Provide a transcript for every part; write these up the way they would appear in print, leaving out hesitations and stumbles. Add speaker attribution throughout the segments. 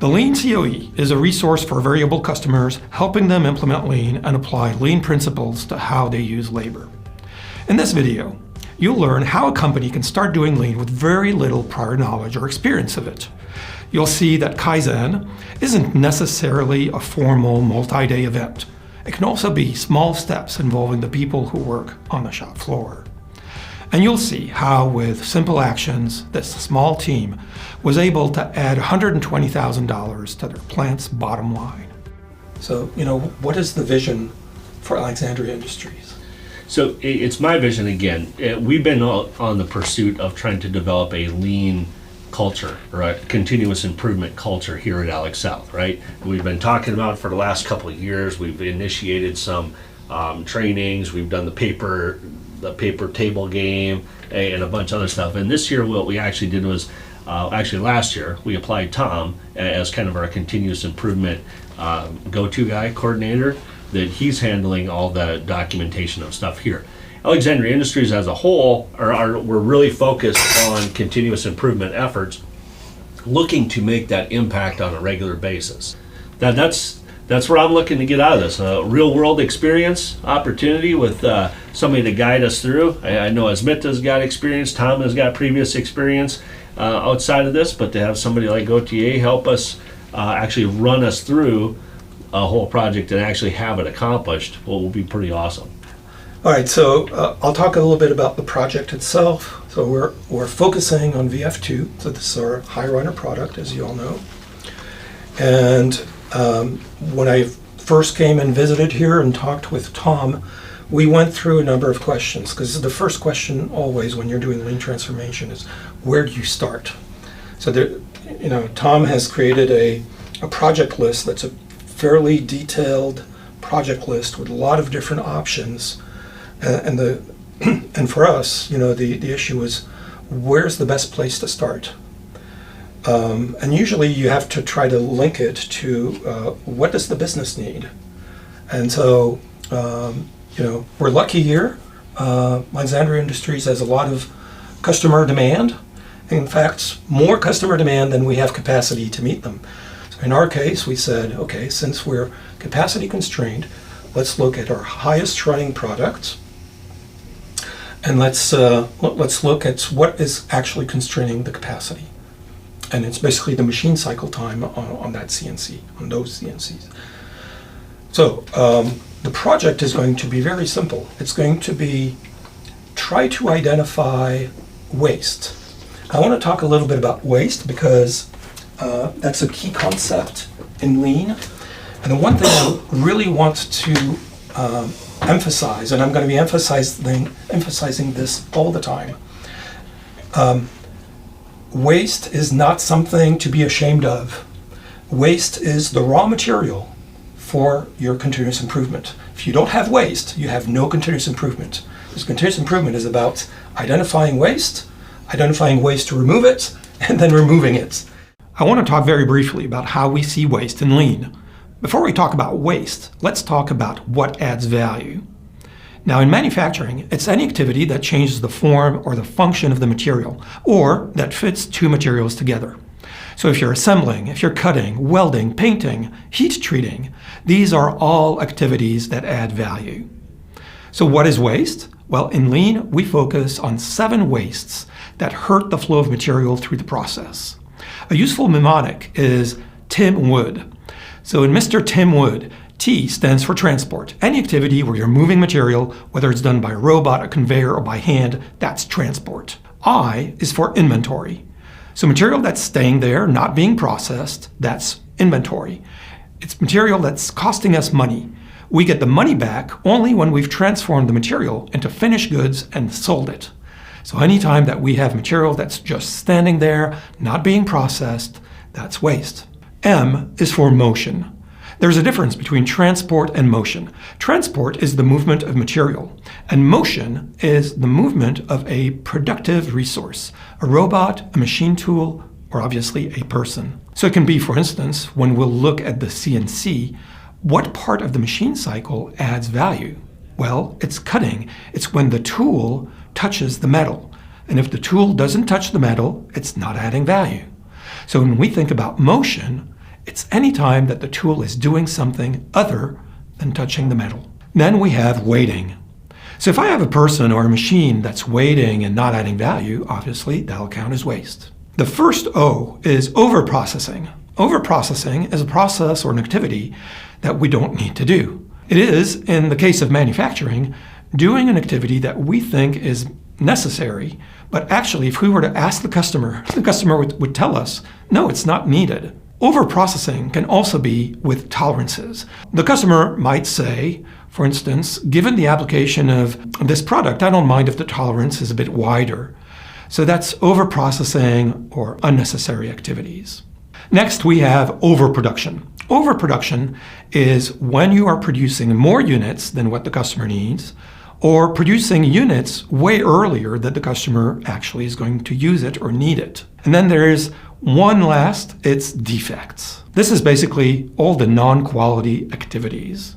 Speaker 1: The Lean COE is a resource for Veryable customers, helping them implement Lean and apply Lean principles to how they use labor. In this video, you'll learn how a company can start doing Lean with very little prior knowledge or experience of it. You'll see that Kaizen isn't necessarily a formal multi-day event. It can also be small steps involving the people who work on the shop floor. And you'll see how, with simple actions, this small team was able to add $120,000 to their plant's bottom line. So, what is the vision for Alexandria Industries?
Speaker 2: So it's my vision again. We've been on the pursuit of trying to develop a lean culture, or a continuous improvement culture here at Alex South, right? We've been talking about it for the last couple of years. We've initiated some trainings. We've done the paper table game and a bunch of other stuff. And this year what we actually did was, last year, we applied Tom as kind of our continuous improvement go-to guy, coordinator, that he's handling all the documentation of stuff here. Alexandria Industries as a whole, we're really focused on continuous improvement efforts, looking to make that impact on a regular basis. That's where I'm looking to get out of this, a real world experience opportunity with somebody to guide us through. I know Asmita's got experience, Tom has got previous experience outside of this, but to have somebody like OTA help us actually run us through a whole project and actually have it accomplished will be pretty awesome.
Speaker 1: All right, so I'll talk a little bit about the project itself. So we're focusing on VF2, so this is our high runner product, as you all know. And when I first came and visited here and talked with Tom, we went through a number of questions, because the first question always when you're doing lean transformation is, where do you start? So Tom has created a project list that's a fairly detailed project list with a lot of different options. And for us, the issue is, where's the best place to start? And usually you have to try to link it to what does the business need? And so, we're lucky here. Alexandria Industries has a lot of customer demand. In fact, more customer demand than we have capacity to meet them. So in our case, we said, okay, since we're capacity constrained, let's look at our highest running products. And let's look at what is actually constraining the capacity. And it's basically the machine cycle time on that CNC, on those CNCs. So the project is going to be very simple. It's going to be try to identify waste. I want to talk a little bit about waste because that's a key concept in Lean. And the one thing I really want to emphasize, and I'm going to be emphasizing this all the time, waste is not something to be ashamed of. Waste is the raw material for your continuous improvement. If you don't have waste, you have no continuous improvement. Because continuous improvement is about identifying waste to remove it, and then removing it. I want to talk very briefly about how we see waste in Lean. Before we talk about waste, let's talk about what adds value. Now, in manufacturing, it's any activity that changes the form or the function of the material, or that fits two materials together. So if you're assembling, if you're cutting, welding, painting, heat treating, these are all activities that add value. So what is waste? Well, in Lean, we focus on 7 wastes that hurt the flow of material through the process. A useful mnemonic is Tim Wood. So in Mr. Tim Wood, T stands for transport. Any activity where you're moving material, whether it's done by a robot, a conveyor, or by hand, that's transport. I is for inventory. So material that's staying there, not being processed, that's inventory. It's material that's costing us money. We get the money back only when we've transformed the material into finished goods and sold it. So anytime that we have material that's just standing there, not being processed, that's waste. M is for motion. There's a difference between transport and motion. Transport is the movement of material, and motion is the movement of a productive resource, a robot, a machine tool, or obviously a person. So it can be, for instance, when we'll look at the CNC, what part of the machine cycle adds value? Well, it's cutting. It's when the tool touches the metal. And if the tool doesn't touch the metal, it's not adding value. So when we think about motion, It's any time that the tool is doing something other than touching the metal. Then we have waiting. So if I have a person or a machine that's waiting and not adding value, obviously that'll count as waste. The first O is overprocessing. Overprocessing is a process or an activity that we don't need to do. It is, in the case of manufacturing, doing an activity that we think is necessary, but actually if we were to ask the customer would tell us, no, it's not needed. Overprocessing can also be with tolerances. The customer might say, for instance, given the application of this product, I don't mind if the tolerance is a bit wider. So that's overprocessing or unnecessary activities. Next, we have overproduction. Overproduction is when you are producing more units than what the customer needs, or producing units way earlier than the customer actually is going to use it or need it. And then there is one last, it's defects. This is basically all the non-quality activities.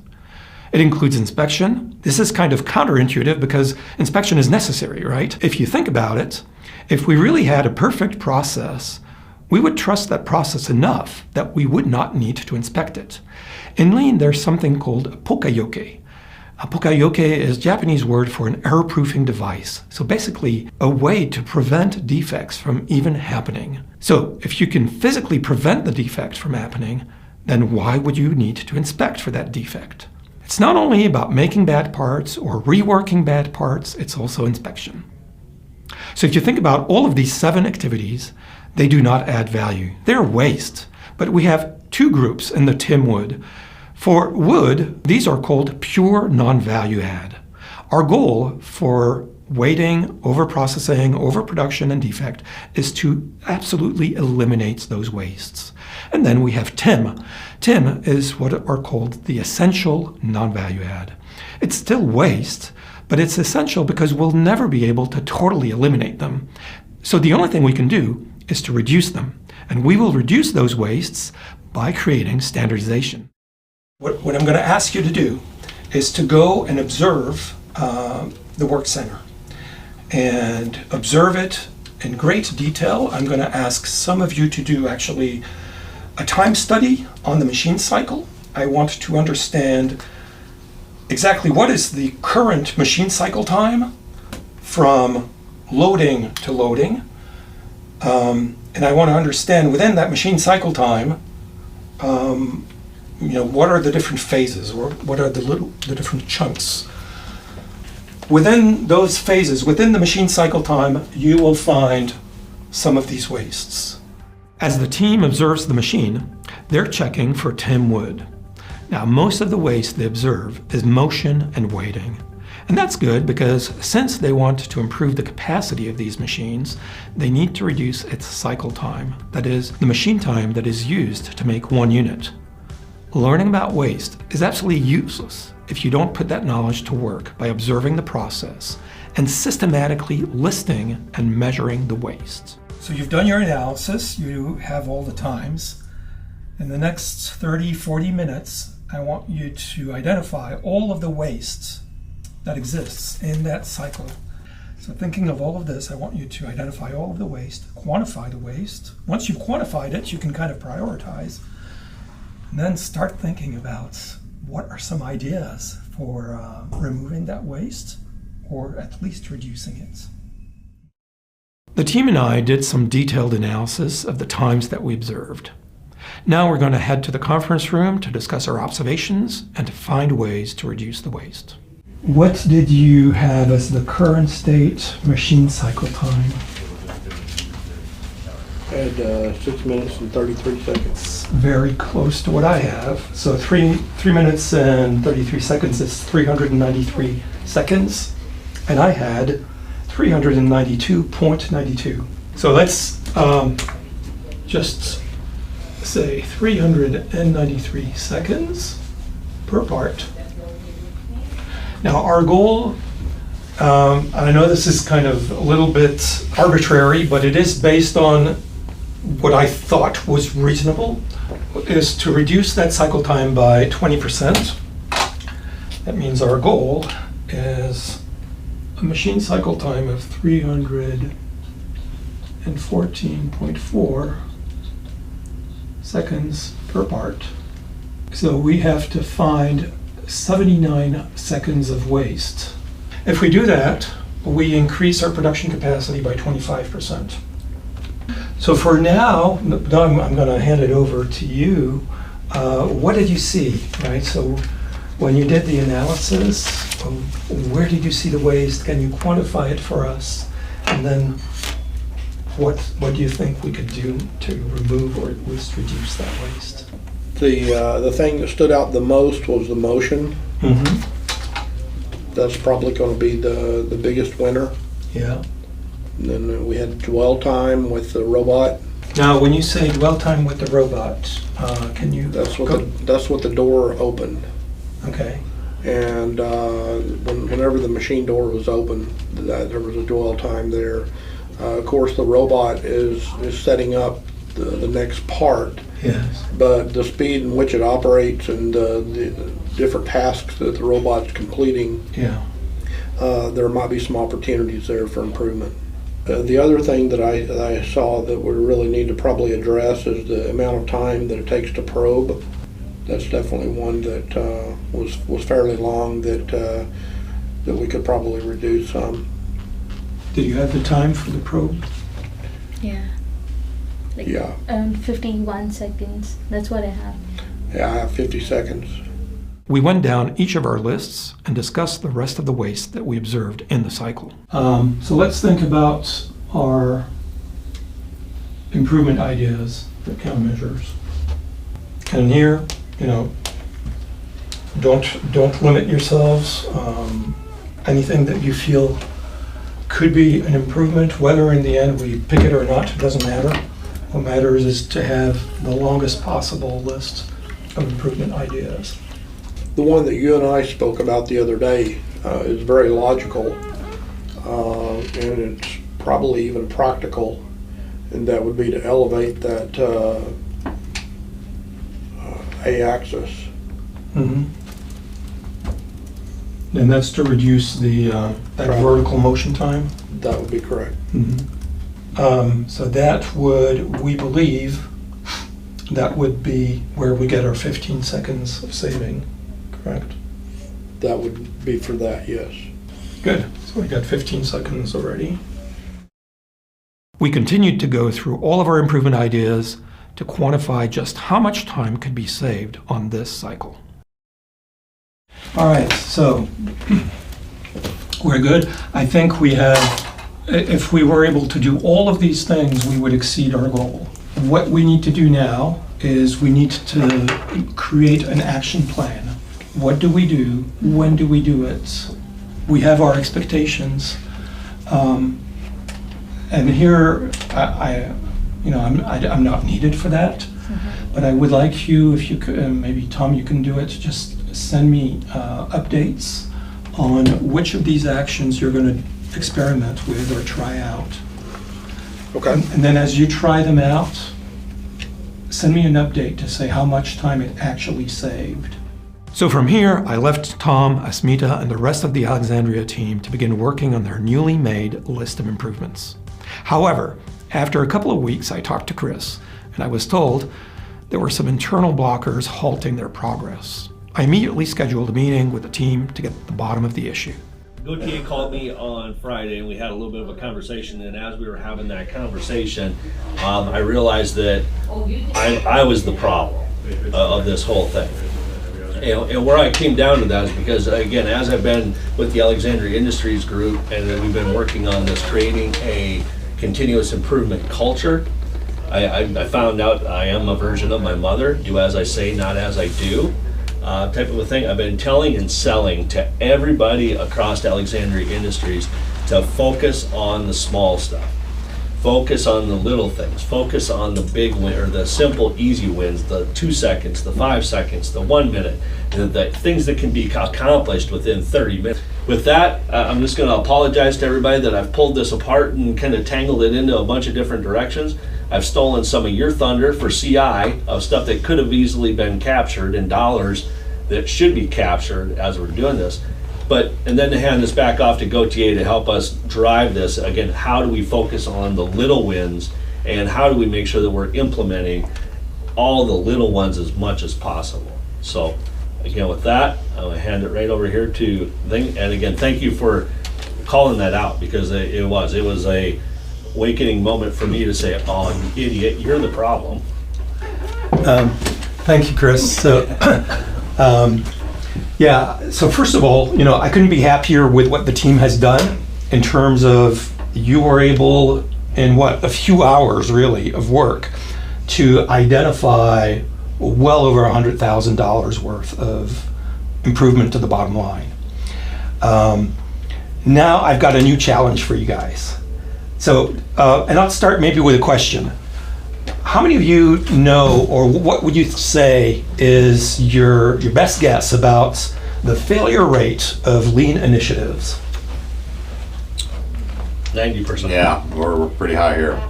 Speaker 1: It includes inspection. This is kind of counterintuitive because inspection is necessary, right? If you think about it, if we really had a perfect process, we would trust that process enough that we would not need to inspect it. In Lean, there's something called a pokayoke. A pokayoke is a Japanese word for an error-proofing device. So basically, a way to prevent defects from even happening. So if you can physically prevent the defect from happening, then why would you need to inspect for that defect? It's not only about making bad parts or reworking bad parts, it's also inspection. So if you think about all of these 7 activities, they do not add value. They're waste. But we have 2 groups in the TIM wood. For wood, these are called pure non-value add. Our goal for waiting, overprocessing, overproduction, and defect is to absolutely eliminate those wastes. And then we have TIM. TIM is what are called the essential non-value add. It's still waste, but it's essential because we'll never be able to totally eliminate them. So the only thing we can do is to reduce them. And we will reduce those wastes by creating standardization. What I'm going to ask you to do is to go and observe the work center and observe it in great detail. I'm going to ask some of you to do actually a time study on the machine cycle. I want to understand exactly what is the current machine cycle time from loading to loading. And I want to understand within that machine cycle time, what are the different phases, or what are the different chunks. Within those phases, within the machine cycle time, you will find some of these wastes. As the team observes the machine, they're checking for TIM wood. Now, most of the waste they observe is motion and waiting. And that's good because since they want to improve the capacity of these machines, they need to reduce its cycle time. That is, the machine time that is used to make one unit. Learning about waste is absolutely useless if you don't put that knowledge to work by observing the process and systematically listing and measuring the waste. So you've done your analysis, you have all the times. In the next 30, 40 minutes, I want you to identify all of the wastes that exists in that cycle. So thinking of all of this, I want you to identify all of the waste, quantify the waste. Once you've quantified it, you can kind of prioritize. And then start thinking about what are some ideas for removing that waste, or at least reducing it. The team and I did some detailed analysis of the times that we observed. Now we're going to head to the conference room to discuss our observations and to find ways to reduce the waste. What did you have as the current state machine cycle time?
Speaker 3: Had 6 minutes and 33 seconds.
Speaker 1: Very close to what I have. So 3 minutes and 33 seconds is 393 seconds. And I had 392.92. So let's just say 393 seconds per part. Now our goal, I know this is kind of a little bit arbitrary, but it is based on what I thought was reasonable, is to reduce that cycle time by 20%. That means our goal is a machine cycle time of 314.4 seconds per part. So we have to find 79 seconds of waste. If we do that, we increase our production capacity by 25%. So for now, Doug, I'm going to hand it over to you. What did you see, right? So when you did the analysis, where did you see the waste? Can you quantify it for us? And then what do you think we could do to remove or at least reduce that waste?
Speaker 3: The thing that stood out the most was the motion.
Speaker 1: Mm-hmm.
Speaker 3: That's probably going to be the biggest winner.
Speaker 1: Yeah.
Speaker 3: And then we had dwell time with the robot.
Speaker 1: Now, when you say dwell time with the robot, can you?
Speaker 3: That's what the door opened.
Speaker 1: Okay.
Speaker 3: And whenever the machine door was open, there was a dwell time there. Of course, the robot is setting up the next part.
Speaker 1: Yes.
Speaker 3: But the speed in which it operates and the different tasks that the robot's completing,
Speaker 1: Yeah.
Speaker 3: there might be some opportunities there for improvement. The other thing that I saw that we really need to probably address is the amount of time that it takes to probe. That's definitely one that was fairly long that we could probably reduce some.
Speaker 1: Did you have the time for the probe?
Speaker 4: Yeah. Like
Speaker 3: Yeah.
Speaker 4: 51 seconds. That's what I have.
Speaker 3: Yeah, I have 50 seconds.
Speaker 1: We went down each of our lists and discussed the rest of the waste that we observed in the cycle. So let's think about our improvement ideas for countermeasures. And here, don't limit yourselves. Anything that you feel could be an improvement, whether in the end we pick it or not, it doesn't matter. What matters is to have the longest possible list of improvement ideas.
Speaker 3: The one that you and I spoke about the other day is very logical, and it's probably even practical, and that would be to elevate that A-axis.
Speaker 1: Mm-hmm. And that's to reduce the that
Speaker 3: Right.
Speaker 1: vertical motion time.
Speaker 3: That would be correct.
Speaker 1: Mm-hmm. So that would, we believe, that would be where we get our 15 seconds of saving, correct?
Speaker 3: That would be for that, yes.
Speaker 1: Good. So we got 15 seconds already. We continued to go through all of our improvement ideas to quantify just how much time could be saved on this cycle. All right, so we're good. I think we have, if we were able to do all of these things, we would exceed our goal. What we need to do now is we need to create an action plan. What do we do? When do we do it? We have our expectations. And here, I'm not needed for that, but I would like you, if you could, maybe Tom, you can do it, just send me updates on which of these actions you're going to experiment with or try out.
Speaker 3: Okay.
Speaker 1: And then as you try them out, send me an update to say how much time it actually saved. So from here, I left Tom, Asmita, and the rest of the Alexandria team to begin working on their newly made list of improvements. However, after a couple of weeks, I talked to Chris, and I was told there were some internal blockers halting their progress. I immediately scheduled a meeting with the team to get to the bottom of the issue.
Speaker 2: Gautier called me on Friday and we had a little bit of a conversation, and as we were having that conversation, I realized that I was the problem of this whole thing. And where I came down to that is because, again, as I've been with the Alexandria Industries Group and we've been working on this, creating a continuous improvement culture, I found out I am a version of my mother, do as I say, not as I do. Type of a thing. I've been telling and selling to everybody across Alexandria Industries to focus on the small stuff. Focus on the little things. Focus on the big win, or the simple, easy wins, the 2 seconds, the 5 seconds, the 1 minute, the things that can be accomplished within 30 minutes. With that, I'm just going to apologize to everybody that I've pulled this apart and kind of tangled it into a bunch of different directions. I've stolen some of your thunder for CI of stuff that could have easily been captured in dollars that should be captured as we're doing this. And then to hand this back off to Gautier to help us drive this, again, how do we focus on the little wins and how do we make sure that we're implementing all the little ones as much as possible. So again, with that, I'm gonna hand it right over here to Thing. And again, thank you for calling that out, because it was a awakening moment for me to say, oh, you idiot, you're the problem.
Speaker 1: Thank you, Chris. So, yeah, so first of all, I couldn't be happier with what the team has done in terms of you were able, in a few hours really of work, to identify well over $100,000 worth of improvement to the bottom line. Now I've got a new challenge for you guys. So, and I'll start maybe with a question. How many of you know, or what would you say is your best guess about the failure rate of lean initiatives?
Speaker 2: 90%.
Speaker 5: Yeah, we're pretty high here.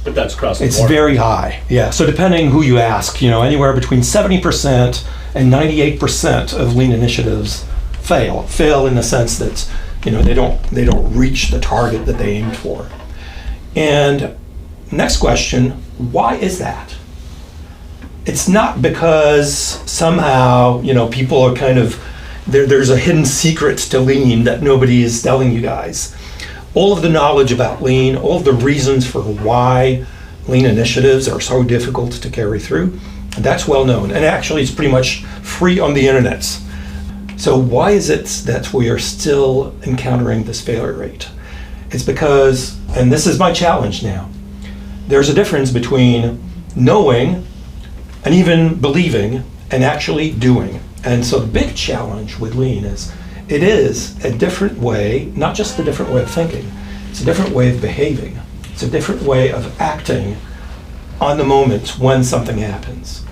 Speaker 2: But that's across the
Speaker 1: It's
Speaker 2: board.
Speaker 1: very high, yeah. So depending who you ask, anywhere between 70% and 98% of lean initiatives fail in the sense that, they don't reach the target that they aimed for. And next question, why is that? It's not because somehow, people are kind of, there's a hidden secret to lean that nobody is telling you guys. All of the knowledge about lean, all of the reasons for why lean initiatives are so difficult to carry through, that's well known. And actually, it's pretty much free on the internet. So why is it that we are still encountering this failure rate? It's because, and this is my challenge now, there's a difference between knowing and even believing and actually doing. And so the big challenge with lean is it is a different way, not just a different way of thinking, it's a different way of behaving. It's a different way of acting on the moment when something happens.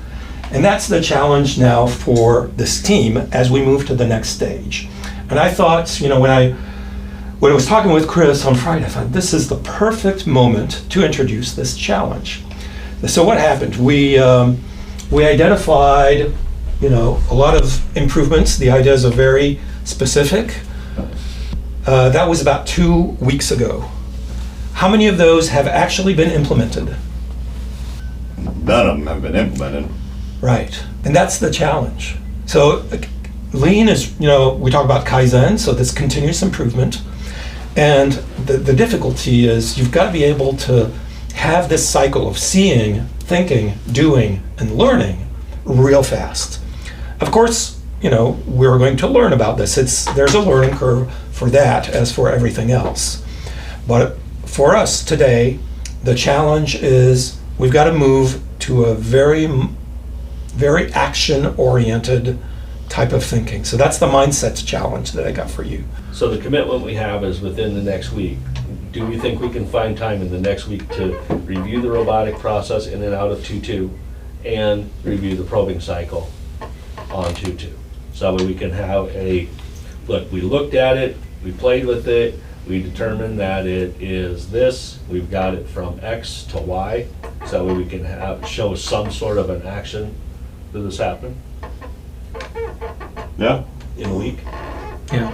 Speaker 1: And that's the challenge now for this team as we move to the next stage. And I thought, when I was talking with Chris on Friday, I thought this is the perfect moment to introduce this challenge. So what happened? We identified, a lot of improvements. The ideas are very specific. That was about 2 weeks ago. How many of those have actually been implemented?
Speaker 5: None of them have been implemented.
Speaker 1: Right, and that's the challenge. So lean is, we talk about Kaizen, so this continuous improvement. And the difficulty is you've got to be able to have this cycle of seeing, thinking, doing, and learning real fast. Of course, we're going to learn about this. There's a learning curve for that as for everything else. But for us today, the challenge is we've got to move to a very, very action-oriented type of thinking. So that's the mindset challenge that I got for you.
Speaker 2: So the commitment we have is within the next week. Do we think we can find time in the next week to review the robotic process in and out of 2.2 and review the probing cycle on 2.2? So that way we can have look, we looked at it, we played with it, we determined that it is this, we've got it from X to Y, so that way we can show some sort of an action to this happen
Speaker 5: Yeah.
Speaker 2: in a week.
Speaker 1: Yeah.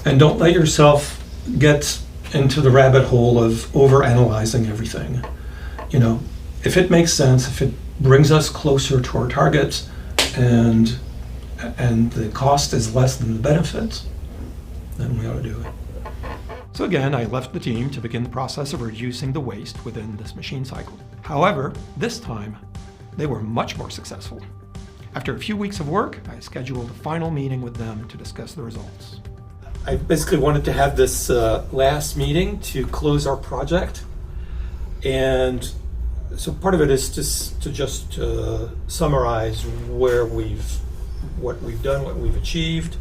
Speaker 1: And don't let yourself get into the rabbit hole of overanalyzing everything. If it makes sense, if it brings us closer to our targets and the cost is less than the benefits, then we ought to do it. So again, I left the team to begin the process of reducing the waste within this machine cycle. However, this time, they were much more successful. After a few weeks of work, I scheduled a final meeting with them to discuss the results. I basically wanted to have this last meeting to close our project. And so part of it is to just summarize what we've done, what we've achieved.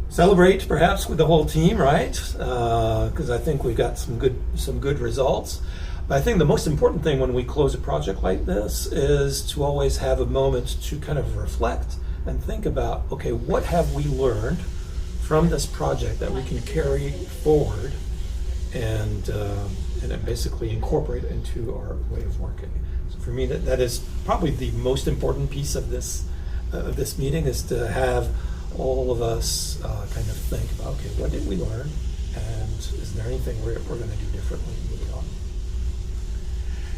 Speaker 1: Celebrate perhaps with the whole team, right? Because I think we've got some good results. But I think the most important thing when we close a project like this is to always have a moment to kind of reflect and think about, okay, what have we learned from this project that we can carry forward and then basically incorporate into our way of working. So for me, that is probably the most important piece of this meeting, is to have all of us kind of think about, okay, what did we learn, and is there anything we're going to do differently moving on?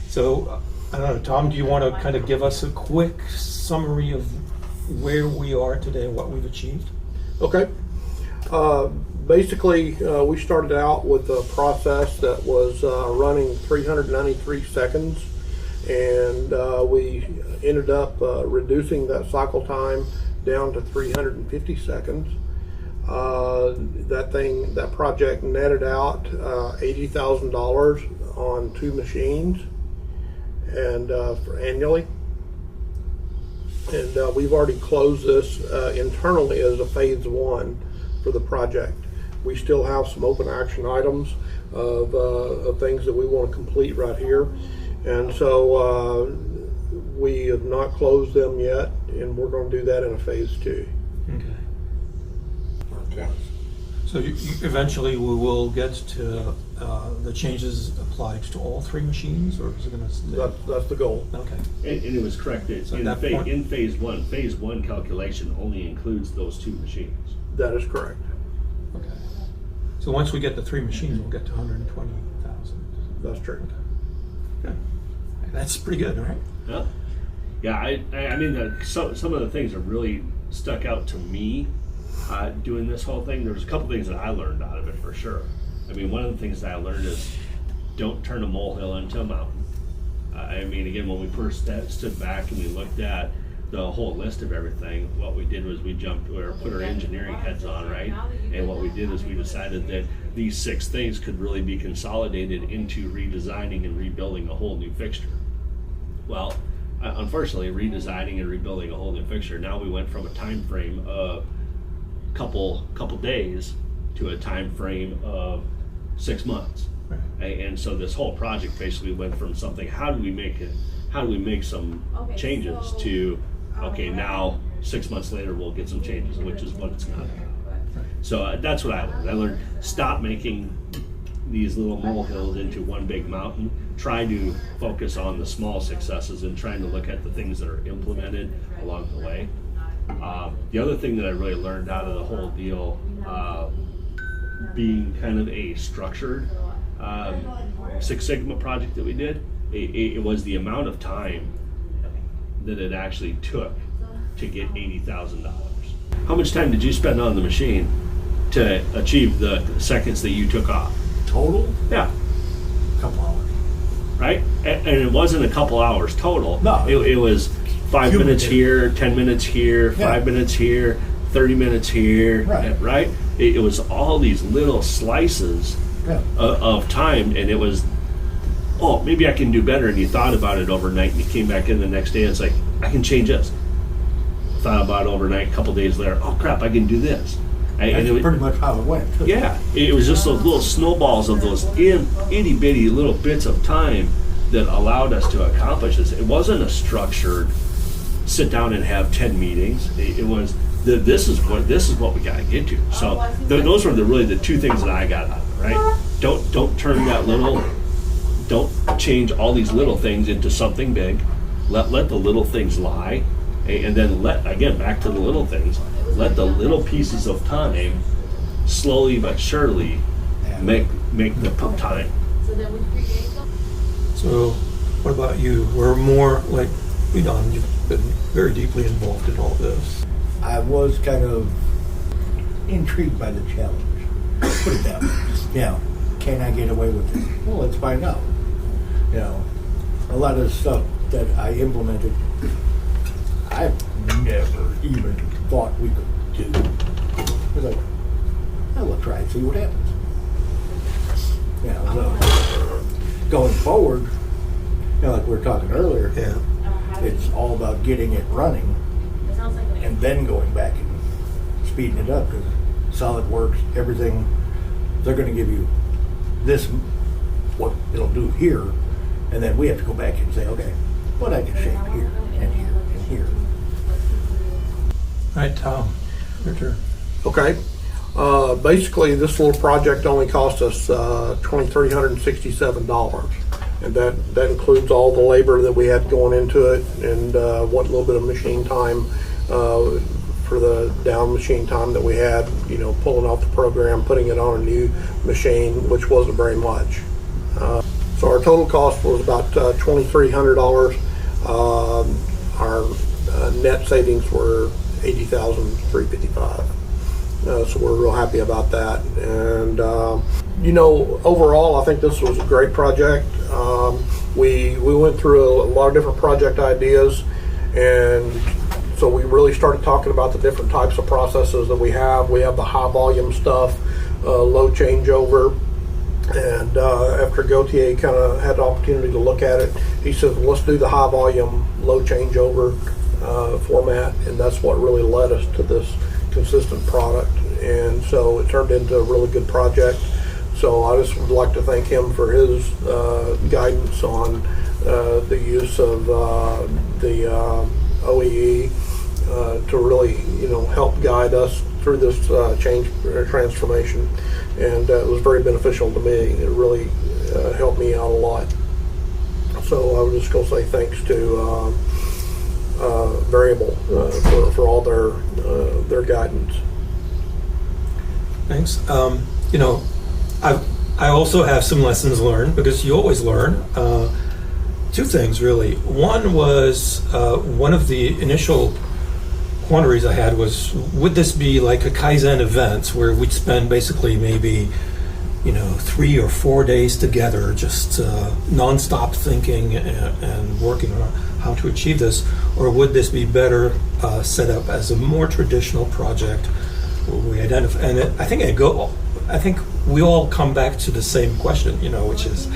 Speaker 1: So I don't know, Tom, do you want to kind of give us a quick summary of where we are today and what we've achieved?
Speaker 3: Okay. Basically, we started out with a process that was running 393 seconds, and we ended up reducing that cycle time down to 350 seconds. That project netted out $80,000 on 2 machines, and for annually. And we've already closed this internally as a phase 1 for the project. We still have some open action items of things that we want to complete right here. And so we have not closed them yet, and we're going to do that in a phase 2.
Speaker 1: Okay. So eventually we will get to the changes applied to all 3 machines, or is it going to?
Speaker 3: That's the goal.
Speaker 1: Okay.
Speaker 2: And it was corrected,
Speaker 1: So
Speaker 2: in
Speaker 1: at that point-
Speaker 2: phase 1 calculation only includes those 2 machines.
Speaker 3: That is correct.
Speaker 1: Okay. So once we get the 3 machines, we'll get to 120,000.
Speaker 3: That's true.
Speaker 1: Okay. That's pretty good, right?
Speaker 2: Yeah, yeah. I mean, some of the things that really stuck out to me doing this whole thing. There's a couple things that I learned out of it for sure. I mean, one of the things that I learned is don't turn a molehill into a mountain. I mean, again, when we first stood back and we looked at the whole list of everything, what we did was we put our engineering heads on, right? And what we did is we decided that these 6 things could really be consolidated into redesigning and rebuilding a whole new fixture. Well, unfortunately, redesigning and rebuilding a whole new fixture, now we went from a time frame of couple days to a time frame of 6 months.
Speaker 1: Right.
Speaker 2: And so this whole project basically went from something, how do we make some changes, to okay, now 6 months later we'll get some changes, which is what it's not about. So that's what I learned. I learned, stop making these little molehills into one big mountain. Try to focus on the small successes and trying to look at the things that are implemented along the way. The other thing that I really learned out of the whole deal, being kind of a structured Six Sigma project that we did, it was the amount of time that it actually took to get $80,000. How much time did you spend on the machine to achieve the seconds that you took off?
Speaker 6: Total?
Speaker 2: Yeah,
Speaker 6: Couple hours.
Speaker 2: right? And it wasn't a couple hours total.
Speaker 6: No.
Speaker 2: It was 5 minutes
Speaker 6: Cumulative.
Speaker 2: here, 10 minutes here, 5
Speaker 6: Yeah.
Speaker 2: minutes here, 30 minutes here,
Speaker 6: Right.
Speaker 2: It was all these little slices
Speaker 6: Yeah.
Speaker 2: of time, and it was, oh, maybe I can do better. And you thought about it overnight, and you came back in the next day, and it's like, I can change this. Thought about it overnight, a couple days later, oh crap, I can do this. And
Speaker 6: That's
Speaker 2: it was,
Speaker 6: pretty much how it went. too.
Speaker 2: yeah, it was just those little snowballs of those itty bitty little bits of time that allowed us to accomplish this. It wasn't a structured sit down and have 10 meetings. It was this is what we got to get to. So those were really the 2 things that I got out of it, right? Don't turn that little, don't change all these little things into something big. Let the little things lie, and then back to the little things. Let the little pieces of time slowly but surely make the time.
Speaker 1: So what about you? We're more like, Don, you've been very deeply involved in all this.
Speaker 6: I was kind of intrigued by the challenge. Put it that way. Yeah. Can I get away with it? Well, let's find out. You know, a lot of stuff that I implemented, I've never even thought we could do. I was like, well, we'll try and see what happens. You know, so going forward, you know, like we were talking earlier,
Speaker 1: Yeah.
Speaker 6: it's all about getting it running and then going back and speeding it up, because SolidWorks, everything, they're going to give you this, what it'll do here, and then we have to go back and say, okay, what I can shape here and here and here.
Speaker 1: All right, Tom, your turn.
Speaker 3: Okay. Basically, this little project only cost us $2,367, and that includes all the labor that we had going into it, and what little bit of machine time for the down machine time that we had. You know, pulling off the program, putting it on a new machine, which wasn't very much. So our total cost was about $2,300. Our net savings were $80,355. So we're real happy about that. And overall, I think this was a great project. We went through a lot of different project ideas, and so we really started talking about the different types of processes that we have. We have the high volume stuff, low changeover. And after Gautier kind of had the opportunity to look at it, he said, let's do the high volume, low changeover format. And that's what really led us to this consistent product. And so it turned into a really good project. So I just would like to thank him for his guidance on the use of the OEE to really, help guide us through this change transformation. And it was very beneficial to me. It really helped me out a lot. So I was just going to say thanks to Veryable for all their guidance.
Speaker 1: Thanks. I also have some lessons learned, because you always learn. Two things, really. One was one of the initial quandaries I had was, would this be like a Kaizen event where we'd spend basically maybe 3 or 4 days together, just nonstop thinking and working on how to achieve this, or would this be better set up as a more traditional project where we identify? And I think we all come back to the same question, which is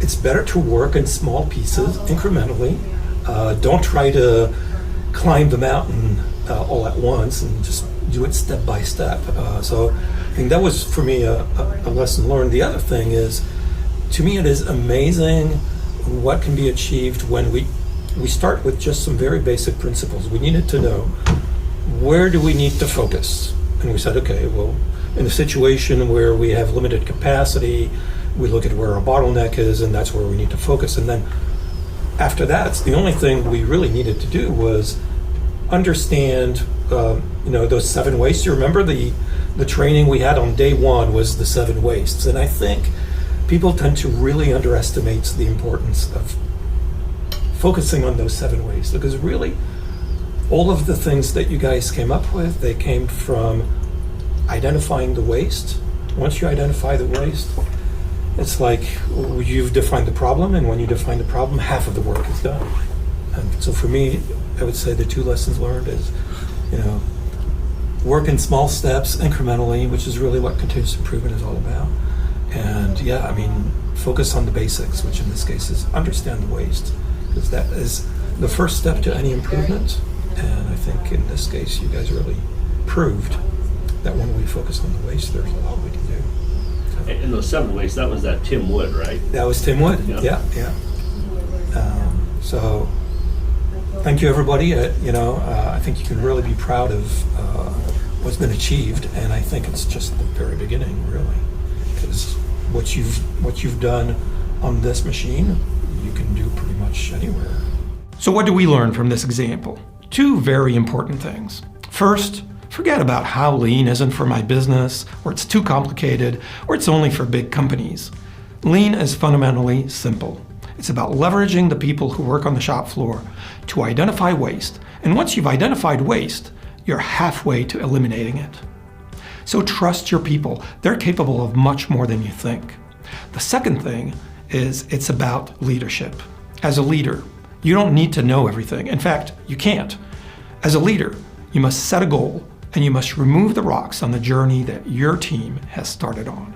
Speaker 1: it's better to work in small pieces incrementally. Don't try to climb the mountain all at once, and just do it step by step. So I think that was, for me, a lesson learned. The other thing is, to me, it is amazing what can be achieved when we start with just some very basic principles. We needed to know, where do we need to focus? And we said, okay, well, in a situation where we have limited capacity, we look at where our bottleneck is, and that's where we need to focus. And then after that, the only thing we really needed to do was understand, those 7 wastes. You remember the training we had on day 1 was the 7 wastes. And I think people tend to really underestimate the importance of focusing on those 7 wastes, because really all of the things that you guys came up with, they came from identifying the waste. Once you identify the waste, it's like you've defined the problem, and when you define the problem, half of the work is done. And so for me, I would say the 2 lessons learned is, work in small steps incrementally, which is really what continuous improvement is all about. And focus on the basics, which in this case is understand the waste, because that is the first step to any improvement. And I think in this case, you guys really proved that when we focus on the waste, there's a lot we can do. So,
Speaker 2: And those 7 wastes, that was that Tim Wood, right?
Speaker 1: that was Tim Wood.
Speaker 2: Yep.
Speaker 1: Yeah. So thank you, everybody. I think you can really be proud of what's been achieved, and I think it's just the very beginning, really, because what you've done on this machine, you can do pretty much anywhere. So what do we learn from this example? 2 very important things. First, forget about how lean isn't for my business, or it's too complicated, or it's only for big companies. Lean is fundamentally simple. It's about leveraging the people who work on the shop floor to identify waste. And once you've identified waste, you're halfway to eliminating it. So trust your people. They're capable of much more than you think. The second thing is it's about leadership. As a leader, you don't need to know everything. In fact, you can't. As a leader, you must set a goal, and you must remove the rocks on the journey that your team has started on.